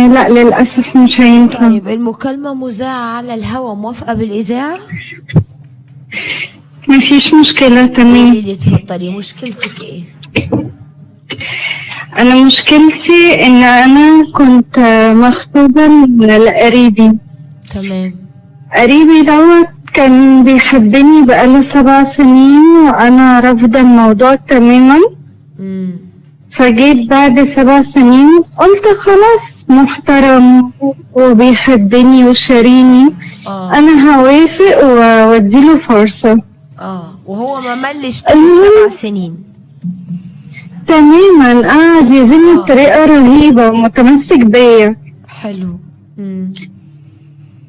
لا للأسف مش هينفع. طيب المكالمة مذاعة على الهوا، موافقة بالإذاعة؟ مفيش مشكلة، قولي تمام. لي اتفضلي، مشكلتك ايه؟ أنا مشكلتي إن أنا كنت مخطوبة لقريبي. تمام. قريبي دوت كان بيحبني بقاله 7 سنين وأنا رافضة الموضوع تماما. فجيت بعد 7 سنين قلت خلاص محترم وبيحبني وشاريني، أنا هوافق واديله فرصة. وهو ما ملش طول 7 سنين تماما، قعد يزني بطريقة رهيبة ومتمسك بيا. حلو.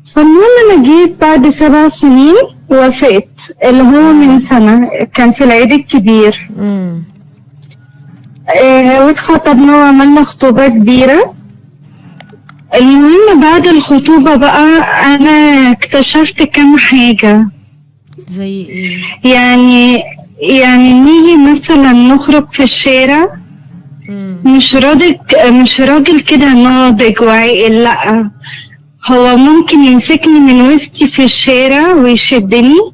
فالمهم انا جيت بعد 7 سنين وافقت، اللي هو من سنة كان في العيد الكبير. واتخطبنا وعملنا خطوبة كبيرة. المهم بعد الخطوبة بقى انا اكتشفت كام حاجة. زي ايه؟ يعني نيجي مثلا نخرج في الشارع، مش راجل كده ناضج وعاقل، لأ، هو ممكن يمسكني من وسطي في الشارع ويشدني.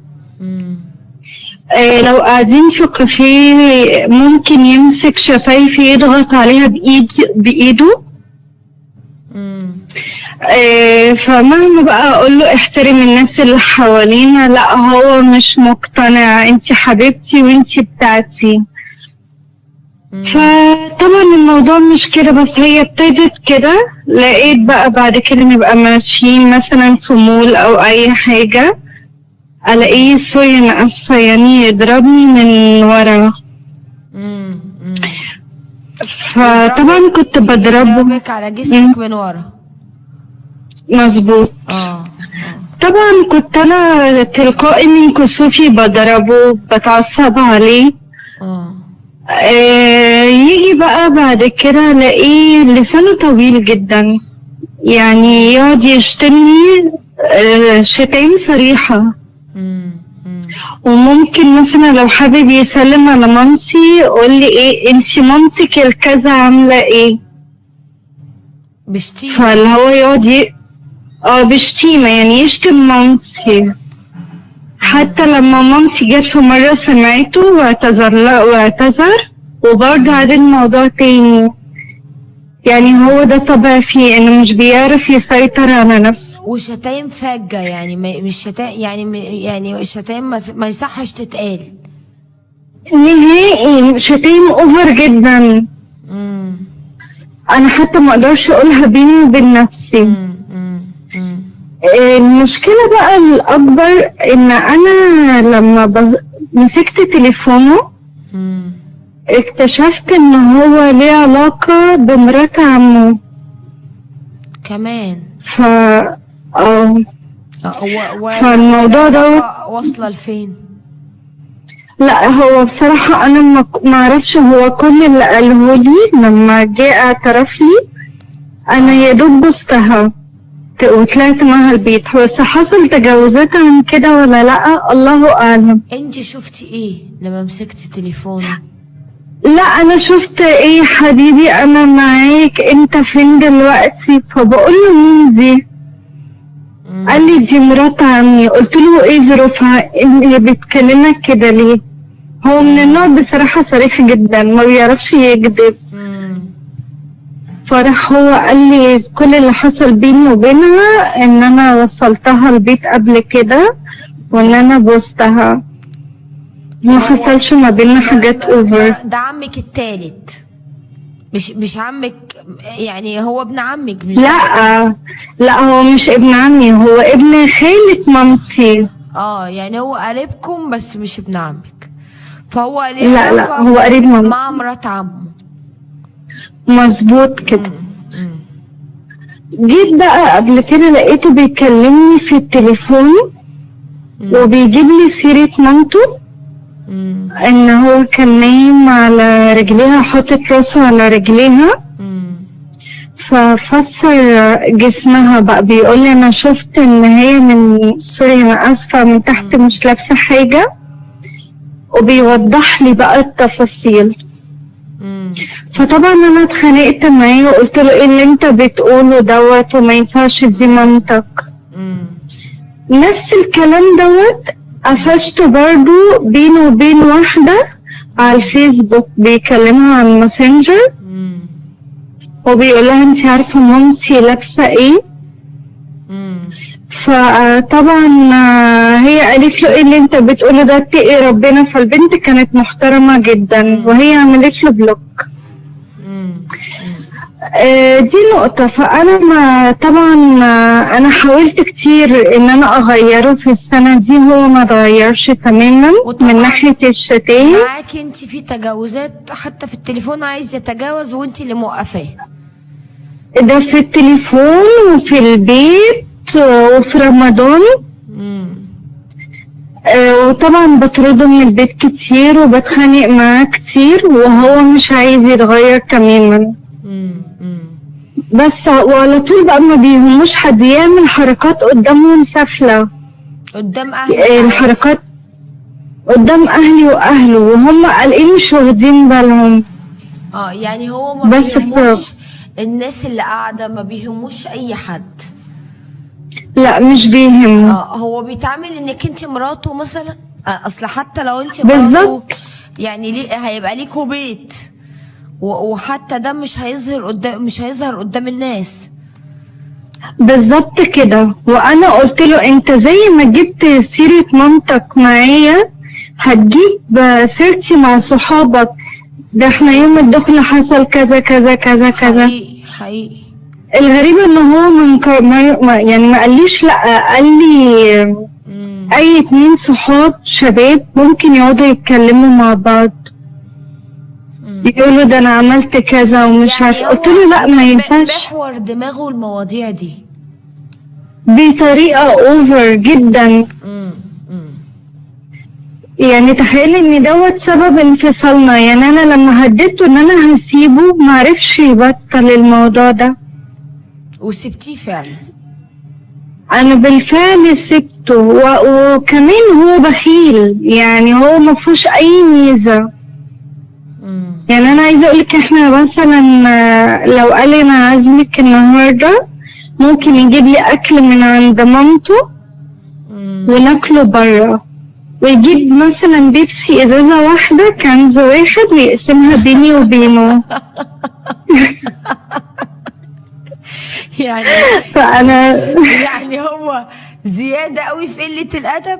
لو قاعدين في كافيه ممكن يمسك شفايفي يضغط عليها بإيده. فمهما بقى اقول له احترم الناس اللي حوالينا، لا هو مش مقتنع، انتي حبيبتي وانتي بتاعتي. فطبعا الموضوع مش كده، بس هي ابتدت كده. لقيت بقى بعد كده نبقى ماشيين مثلا في مول او اي حاجة، الاقيه سوري انا اسفة يعني يضربني من ورا. فطبعا كنت بضربه. يضربك على جسمك من ورا؟ مظبوط. طبعا كنت انا تلقائي من كسوفي بضربه، بتعصب عليه. يجي بقى بعد كده الاقيه لسانه طويل جدا، يعني يقعد يشتمني شتايم صريحة. وممكن مثلا لو حابب يسلم على مامتي يقول لي ايه انتي مامتك الكذا عاملة ايه، بشتيمة. فاللي هو يقعد بشتيمة، يعني يشتم مامتي. حتى لما مامتي جت في مرة سمعته واعتذر وبرضه عاد الموضوع تاني. يعني هو ده طبع فيه انه مش بيعرف يسيطر على نفسه. وشتايم فجة، يعني مش شتايم، يعني شتايم ما يصحش تتقال نهائي، شتايم اوفر جدا. انا حتى ما اقدرش اقولها بيني وبين نفسي. المشكلة بقى الأكبر إن أنا لما مسكت تليفونه اكتشفت إن هو ليه علاقة بمرات عمه كمان. فالموضوع ده واصلة لفين؟ لا هو بصراحة أنا ما أعرفش، هو كل اللي قاله لي لما جه اعترف لي أنا يا دوب بوستها وطلعت معها البيت، بس حصل تجاوزات عن كده ولا لا الله اعلم. انت شفتي ايه لما مسكتي تليفونه؟ لا انا شفت ايه حبيبي انا معاك، انت فين دلوقتي؟ فبقول له مين دي؟ قال لي دي مرات عمي. قلت له ايه ظروفها اللي بتكلمك كده ليه؟ هو من النوع بصراحة صريح جدا ما بيعرفش يكذب. فراح هو قال لي كل اللي حصل بيني وبينها ان انا وصلتها البيت قبل كده وان انا بوستها، ما حصلش ما بيننا حاجات اوفر. ده عمك التالت مش عمك، يعني هو ابن عمك؟ مش لا هو مش ابن عمي، هو ابن خالة مامتي. يعني هو قريبكم بس مش ابن عمك. فهو لا هو قريب مامتي مع مرات عمه. مظبوط كده. جيت بقى قبل كده لقيته بيكلمني في التليفون وبيجيب لي سيرة مامته، ان هو كان نايم على رجليها حاطط راسه على رجليها، ففسر جسمها بقى، بيقول لي انا شفت ان هي من سوري انا اسفة من تحت مش لابسة حاجة، وبيوضح لي بقى التفاصيل. فطبعا انا اتخانقت معاه وقلت له ايه اللي انت بتقوله دوت وما ينفعش دي مامتك. نفس الكلام دوت قفشته برضو بينه وبين واحدة على الفيسبوك بيكلمها على الماسنجر وبيقول لها انت عارفة مامتي لابسة ايه؟ فطبعا هي قالت له ايه اللي انت بتقوله ده اتقي ربنا. فالبنت كانت محترمة جدا وهي عملت له بلوك. دي نقطة. فأنا ما طبعا أنا حاولت كتير إن أنا أغيره في السنة دي، هو ما اتغيرش تماما من ناحية الشتايم. معاكي انت في تجاوزات حتى في التليفون، عايز يتجاوز وانت اللي موقفاه. ده في التليفون وفي البيت وفي رمضان. وطبعا بطرده من البيت كتير وبتخانق معاه كتير وهو مش عايز يتغير تماما. بس وعلى طول بقى ما بيهموش حد، يعمل حركات قدامهم سافلة قدام اهلي، الحركات قدام اهلي واهله وهم قالقين مش واخدين بالهم. يعني هو ما بيهموش الناس اللي قاعدة، ما بيهموش اي حد. لا مش بيهمه. هو بيتعامل انك انت مراته مثلا. اصل حتى لو انت مراته يعني ليه هيبقى ليكوا بيت، وحتى ده مش هيظهر قدام الناس. بالظبط كده. وانا قلت له انت زي ما جبت سيرة مامتك معايا هتجيب سيرتي مع صحابك. ده احنا يوم الدخل حصل كذا كذا كذا كذا. حقيقي. الغريب ان هو يعني ما قاليش لا، قال لي اي 2 صحاب شباب ممكن يقعدوا يتكلموا مع بعض يقولوا ده انا عملت كذا ومش يعني عارفه. قلت له لا ما ينفعش. محور دماغه المواضيع دي بطريقه اوفر جدا. يعني تخيل ان دوت سبب انفصالنا. يعني انا لما هددته ان انا هسيبه معرفش يبطل الموضوع ده. وسبتيه فعلا؟ انا بالفعل سبته وكمان هو بخيل. يعني هو مفهوش اي ميزه. يعني انا عايزه اقولك احنا مثلا لو قال لي انا عازمك النهارده ممكن يجيب لي اكل من عند مامته وناكله بره، ويجيب مثلا بيبسي ازازه واحده كنز واحد ويقسمها بيني وبينه. يعني فانا يعني هو زياده قوي في قله الادب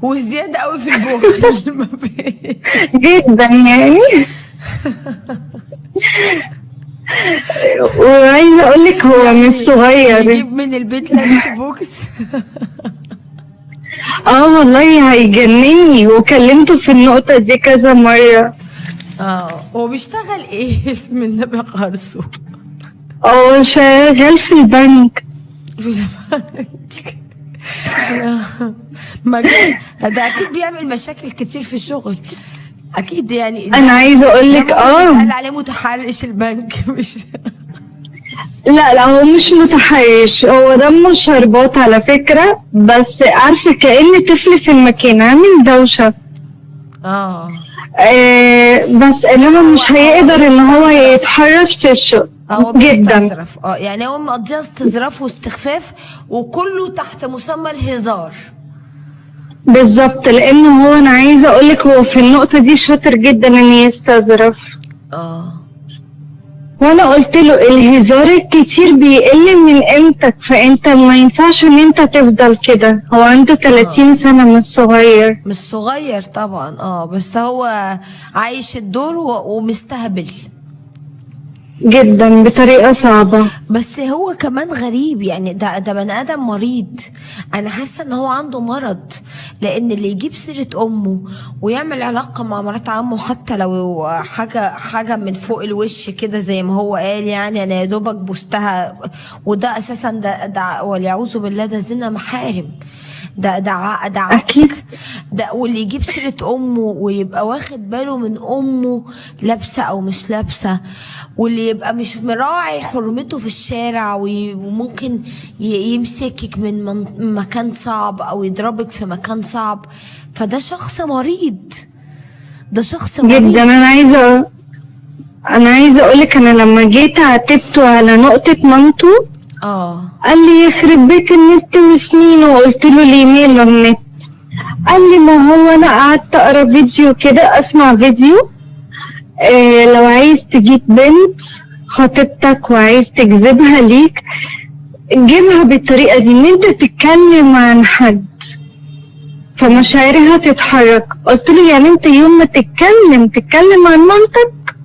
وزياده قوي في البخل. جدا يعني. وعايزه اقول لك هو مش صغير. يجيب من البيت لانش بوكس. والله هيجنني. وكلمته في النقطه دي كذا مره. هو بيشتغل ايه اسم النبي قرصه؟ هو شغال في البنك. مجال ده اكيد بيعمل مشاكل كتير في الشغل اكيد. يعني انا عايزه اقول لك قال عليه متحرش البنك. مش لا هو مش متحرش، هو دمه شربات على فكره. بس عارفه كأن طفل في المكان عامل دوشه. بس انما مش هيقدر ان هو يتحرش في الشغل. هو بيستظرف. يعني هو مقضيها استظراف واستخفاف وكله تحت مسمى الهزار. بالظبط. لان هو انا عايزه اقولك هو في النقطه دي شاطر جدا ان يستظرف. وانا قلت له الهزار الكتير بيقل من قيمتك، فانت ما ينفعش ان انت تفضل كده. هو عنده 30 سنه مش صغير. مش صغير طبعا. بس هو عايش الدور ومستهبل جدا بطريقه صعبه. بس هو كمان غريب. يعني ده بني ادم مريض. انا حاسه ان هو عنده مرض، لان اللي يجيب سيره امه ويعمل علاقه مع مرات عمه حتى لو حاجه من فوق الوش كده زي ما هو قال، يعني انا يا دوبك بوستها، وده اساسا ده واليعوذ بالله ده زنا محارم. ده اكيد. ده واللي يجيب سيره امه ويبقى واخد باله من امه لابسه او مش لابسه، واللي يبقى مش مراعي حرمته في الشارع وممكن يمسكك من مكان صعب او يضربك في مكان صعب، فده شخص مريض. ده شخص مريض جدا. انا انا عايزه اقولك انا لما جيت عاتبته على نقطه مامته قال لي يخرب بيت النت وسنينه، وقلت له ليه ماله النت؟ قال لي ما هو انا قعدت اقرا فيديو كده، اسمع فيديو لو عايز تجيب بنت خطيبتك وعايز تجذبها ليك جيبها بالطريقه دي، ان انت تتكلم عن حد فمشاعرها تتحرك. قلت له يعني انت يوم ما تتكلم عن مامتك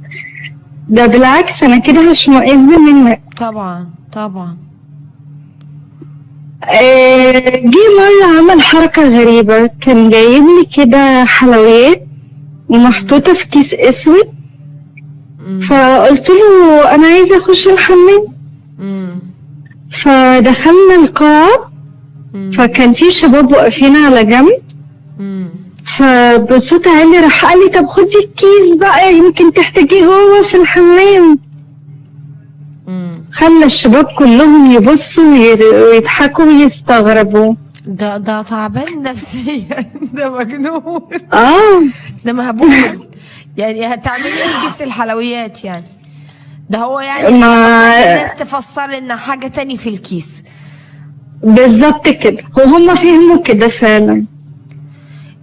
ده بالعكس انا كده هشمئز منك. طبعا طبعا. جه مرة عمل حركة غريبة، كان جايب لي كده حلويات ومحطوطة في كيس اسود، فقلت له انا عايزة اخش الحمام. فدخلنا القاعة فكان في شباب واقفين على جنب، فبصوت عالي راح قال لي طب خدي الكيس بقى يمكن تحتاجيه جوه في الحمام. خلى الشباب كلهم يبصوا ويضحكوا ويستغربوا. ده تعبان نفسيا ده مجنون ده مهبول. يعني هتعملي ايه بكيس الحلويات يعني؟ ده هو يعني الناس تفسر ان حاجه تاني في الكيس. بالظبط كده، وهم فهموا كده فعلا.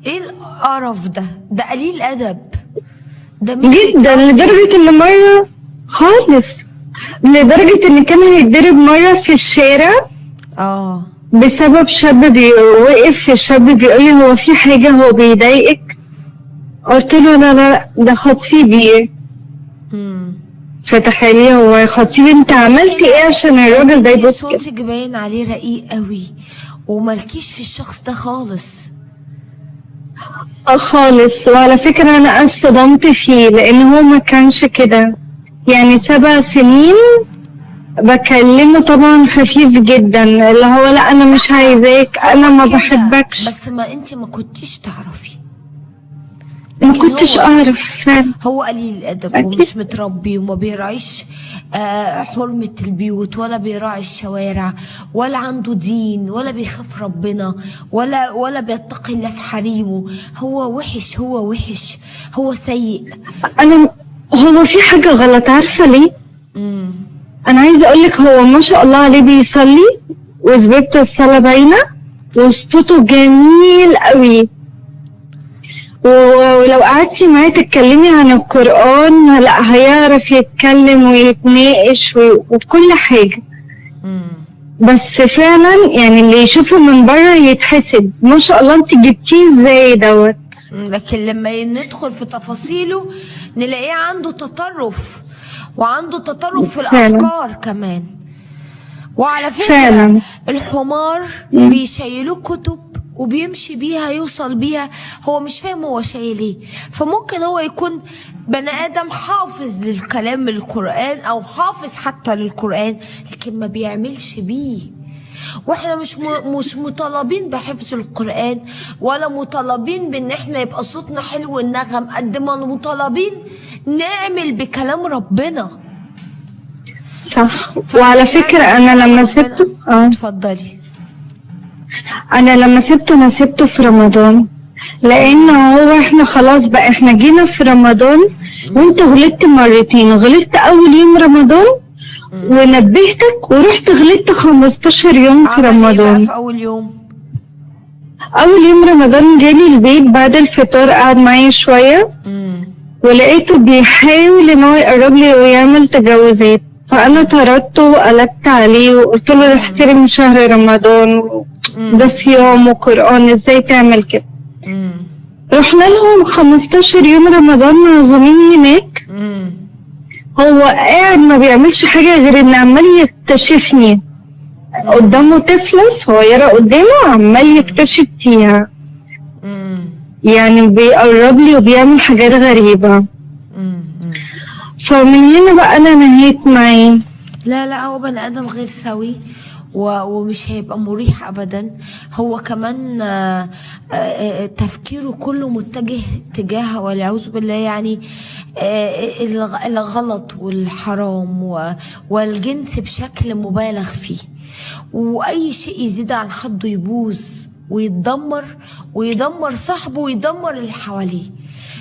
ايه القرف ده؟ ده قليل ادب ده جدا، لدرجه ان مره خالص، لدرجه ان كان هيتضرب مره في الشارع بسبب شاب وقف في الشاب بيقول لي هو في حاجه هو بيضايقك؟ قلت له لا لا ده خطيبي. فتخيلي هو خطيبي، انت عملتي ايه عشان الراجل ده يبص كده؟ صوتك باين عليه رقيق قوي ومالكيش في الشخص ده خالص. خالص. وعلى فكرة انا اصطدمت فيه لان هو ما كانش كده، يعني 7 سنين بكلمه طبعا خفيف جدا، اللي هو لا انا مش عايزاك، انا ما بحبكش. بس ما انت ما كنتيش تعرفي، ما كنتش اعرف فعلا. هو قليل الادب ومش متربي وما بيراعيش حرمة البيوت ولا بيراعي الشوارع ولا عنده دين ولا بيخاف ربنا ولا بيتقي الله في حريمه. هو وحش، هو وحش، هو سيء. هو في حاجة غلط، عارفة ليه؟ انا عايزة اقولك هو ما شاء الله عليه بيصلي وزبيبته الصلاة باينة وصوته جميل قوي، ولو قعدتي معاه تتكلمي عن القرآن لا هيعرف يتكلم ويتناقش وكل حاجة. بس فعلا يعني اللي يشوفه من بره يتحسد، ما شاء الله انت جبتيه ازاي دوت. لكن لما ندخل في تفاصيله نلاقيه عنده تطرف، وعنده تطرف في الافكار كمان. وعلى فكرة فعلا الحمار بيشيلوه كتب وبيمشي بيها يوصل بيها، هو مش فاهم هو شايل ايه. فممكن هو يكون بني ادم حافظ للكلام من القرآن او حافظ حتى للقرآن لكن ما بيعملش بيه. واحنا مش مطالبين بحفظ القرآن ولا مطالبين بان احنا يبقى صوتنا حلو النغم، قد ما مطالبين نعمل بكلام ربنا. صح. وعلى فكرة انا لما سبته اتفضلي. انا لما سبته انا سبته في رمضان، لان هو احنا خلاص بقى احنا جينا في رمضان وانت غلطت مرتين. غلطت اول يوم رمضان ونبهتك، ورحت غلطت 15 يوم في رمضان. ايه في اول يوم؟ اول يوم رمضان جالي البيت بعد الفطار، قعد معايا شويه ولقيته بيحاول ان هو يقرب لي ويعمل تجاوزات، فانا طردته وقلبت عليه وقلت له احترم شهر رمضان، ده صيام وقرآن، ازاي تعمل كده؟ رحنا لهم 15 يوم رمضان معزومين هناك. هو قاعد ما بيعملش حاجة غير ان عمال يكتشفني، قدامه طفلة صغيرة قدامه عمال يكتشف فيها، يعني بيقرب لي وبيعمل حاجات غريبة. فمن هنا بقى انا نهيت معاه. لا هو بني ادم غير سوي ومش هيبقى مريح ابدا. هو كمان تفكيره كله متجه تجاه والعياذ بالله يعني الغلط والحرام والجنس بشكل مبالغ فيه، واي شيء يزيد عن حده يبوظ ويدمر صاحبه ويدمر اللي حواليه.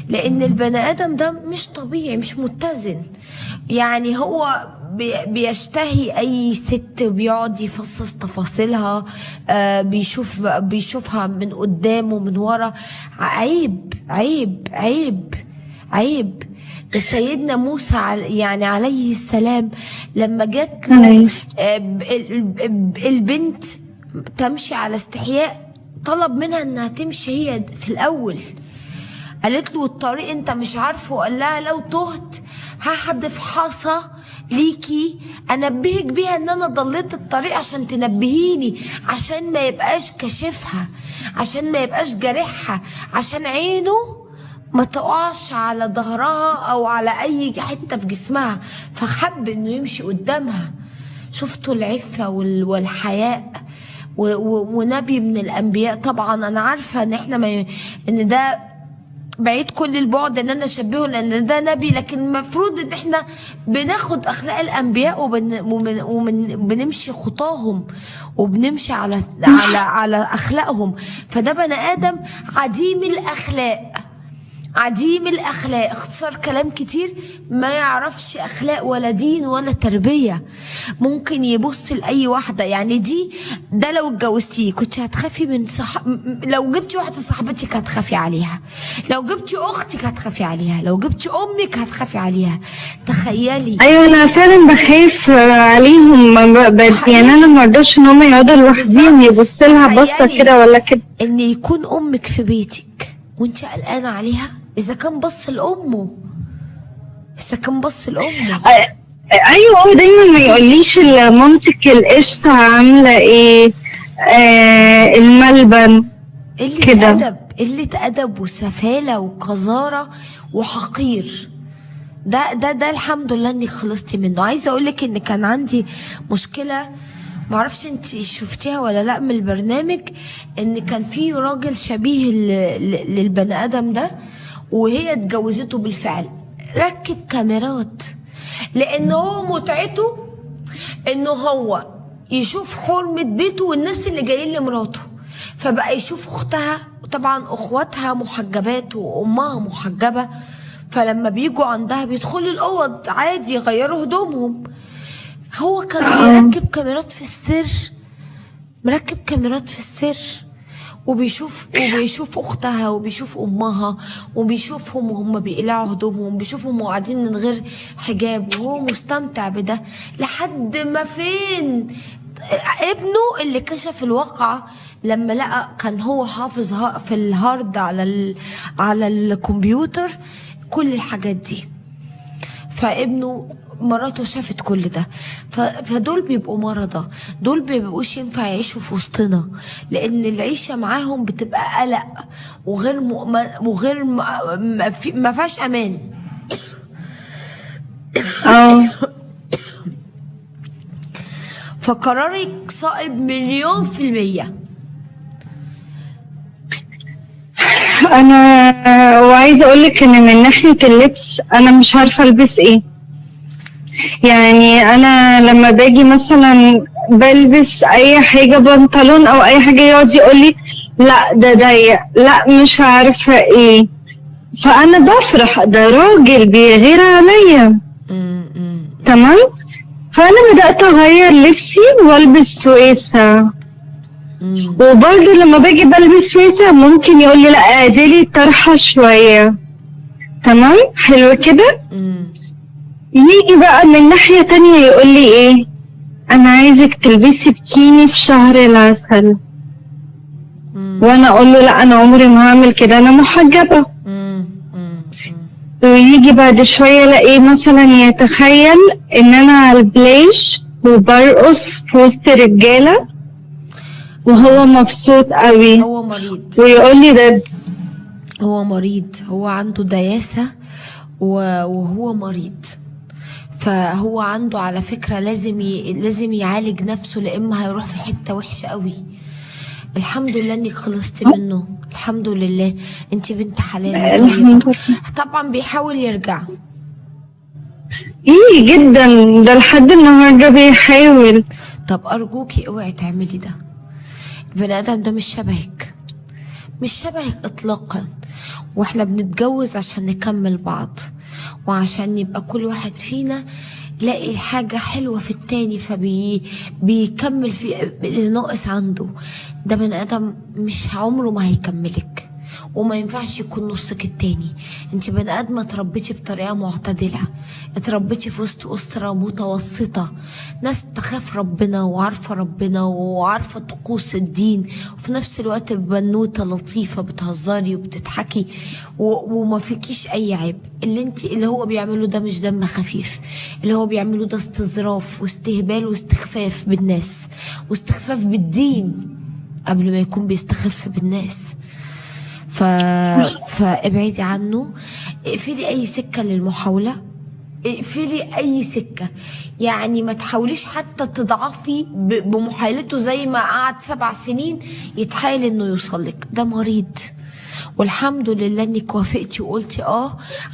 لان البني ادم ده مش طبيعي، مش متزن. يعني هو بيشتهي اي ست، بيقعد يفصص تفاصيلها، بيشوفها من قدام ومن ورا. عيب عيب عيب عيب. ده سيدنا موسى يعني عليه السلام لما جات له البنت تمشي على استحياء، طلب منها انها تمشي هي في الاول. قالت له الطريق انت مش عارفه، وقال لها لو تهت هحدف حصى ليكي انبهك بيها ان انا ضليت الطريق عشان تنبهيني، عشان ما يبقاش كشفها، عشان ما يبقاش جارحها، عشان عينه ما تقعش على ظهرها او على اي حته في جسمها. فحب انه يمشي قدامها. شفتوا العفه والحياء، ونبي من الانبياء. طبعا انا عارفه ان احنا ان ده بعيد كل البعد ان انا اشبهه لان ده نبي، لكن المفروض ان احنا بناخد اخلاق الانبياء وبنمشي خطاهم، وبنمشي على اخلاقهم. فده بني ادم عديم الاخلاق، عديم الاخلاق. اختصار كلام كتير، ما يعرفش اخلاق ولا دين ولا تربيه. ممكن يبص لاي واحده، يعني ده لو اتجوزتيه كنت هتخافي من لو جبتي واحده صاحبتك هتخافي عليها، لو جبتي اختك هتخافي عليها، لو جبتي امك هتخافي عليها. تخيلي. ايوه انا فعلا بخاف عليهم، يعني انا ما ارضاش ان هم يقعدوا لوحديهم يبص لها بصه كده ولا كده. ان يكون امك في بيتك وانت قلقانه عليها، اذا كان بص لامه، ايوه هو دايما ما يقوليش مامتك القشطه عامله ايه، الملبن كده. قله ادب وسفاله وقذاره وحقير. ده الحمد لله انك خلصتي منه. عايزه اقول لك ان كان عندي مشكله، معرفش انت شفتيها ولا لا، من البرنامج، ان كان في راجل شبيه للبني ادم ده، وهي اتجوزته بالفعل. ركب كاميرات، لان هو متعته انه هو يشوف حرمة بيته والناس اللي جايين لمراته. فبقى يشوف اختها، طبعا اخواتها محجبات وامها محجبة، فلما بيجوا عندها بيدخلوا الاوض عادي يغيروا هدومهم. هو كان بيركب كاميرات في السر، مركب كاميرات في السر، وبيشوف اختها وبيشوف امها وبيشوفهم وهم بيقلعوا هدومهم، بيشوفهم قاعدين من غير حجاب، وهو مستمتع بده. لحد ما فين ابنه اللي كشف الواقعة لما لقى، كان هو حافظ في الهارد على الكمبيوتر كل الحاجات دي. فابنه مراته شافت كل ده. فدول بيبقوا مرضى، دول بيبقوش ينفع يعيشوا في وسطنا، لان العيشه معاهم بتبقى قلق وغير ما فيهاش امان. فقرارك صائب 1,000,000%. انا وعايزه اقول لك ان من ناحيه اللبس انا مش عارفه البس ايه. يعني انا لما باجي مثلا بلبس اي حاجه، بنطلون او اي حاجه، يقعد يقول لي لا ده ضيق، لا مش عارفه ايه. فانا بفرح، ده راجل بيغير عليا. تمام. فانا بدات اغير لبسي والبس سويسه. وبرضه لما باجي بلبس سويسه ممكن يقول لي لا اعدلي الطرحه شويه. تمام حلو كده. يجي بقى من ناحيه تانية يقول لي ايه، انا عايزك تلبسي بكيني في شهر العسل. وانا اقول له لا انا عمري ما هعمل كده، انا محجبه. ويجي بعد شويه الاقيه مثلا يتخيل ان انا على البلاش وبرقص في وسط رجاله وهو مبسوط قوي. هو مريض، ويقول لي ده هو مريض، هو عنده دياسة وهو مريض. فهو عنده على فكرة لازم يعالج نفسه، لإما هيروح في حتة وحشة قوي. الحمد لله انك خلصتي منه، الحمد لله. انت بنت حلال وطيبة. طبعا بيحاول يرجع. ايه جدا، ده لحد النهارده بيحاول. طب ارجوكي اوعي تعملي ده. البني ادم ده مش شبهك، مش شبهك اطلاقا. واحنا بنتجوز عشان نكمل بعض، وعشان يبقى كل واحد فينا لاقي حاجة حلوة في التاني بيكمل في اللي ناقص عنده. ده بني آدم مش عمره ما هيكملك، وما ينفعش يكون نصك التاني. انت بني ادمه اتربيتي بطريقه معتدله، اتربيتي في وسط اسره متوسطه، ناس تخاف ربنا وعارفه ربنا وعارفه طقوس الدين، وفي نفس الوقت بنوته لطيفه بتهزري وبتضحكي وما فيكيش اي عيب. اللي هو بيعمله ده مش دم خفيف، اللي هو بيعمله ده استظراف واستهبال واستخفاف بالناس واستخفاف بالدين قبل ما يكون بيستخف بالناس. فابعدي عنه، اقفلي اي سكة للمحاولة، اقفلي اي سكة. يعني ما تحاوليش حتى تضعفي بمحاولته، زي ما قعد 7 سنين يتحايل انه يوصلك. ده مريض، والحمد لله انك وافقتي وقلتي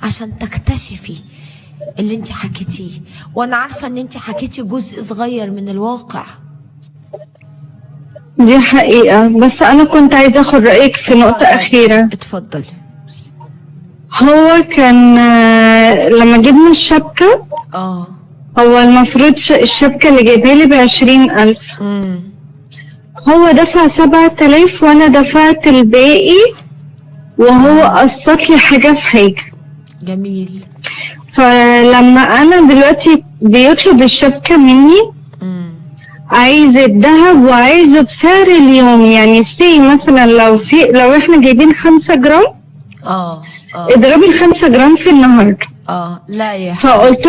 عشان تكتشفي اللي انت حكيتيه. وانا عارفة ان انت حكيتي جزء صغير من الواقع. دي حقيقة، بس أنا كنت عايزة أخد رأيك في نقطة أخيرة. اتفضلي. هو كان لما جبنا الشبكة، هو المفروض الشبكة اللي جايبها لي ب20,000. هو دفع 7,000 وأنا دفعت الباقي، وهو قسط لي حاجة في حاجة. جميل. فلما أنا دلوقتي بيطلب الشبكة مني، عايز الذهب وعايزه بسعر اليوم. يعني مثلا لو احنا جايبين 5 جرام، اضربي ال5 جرام في النهارده. لا يا فقلت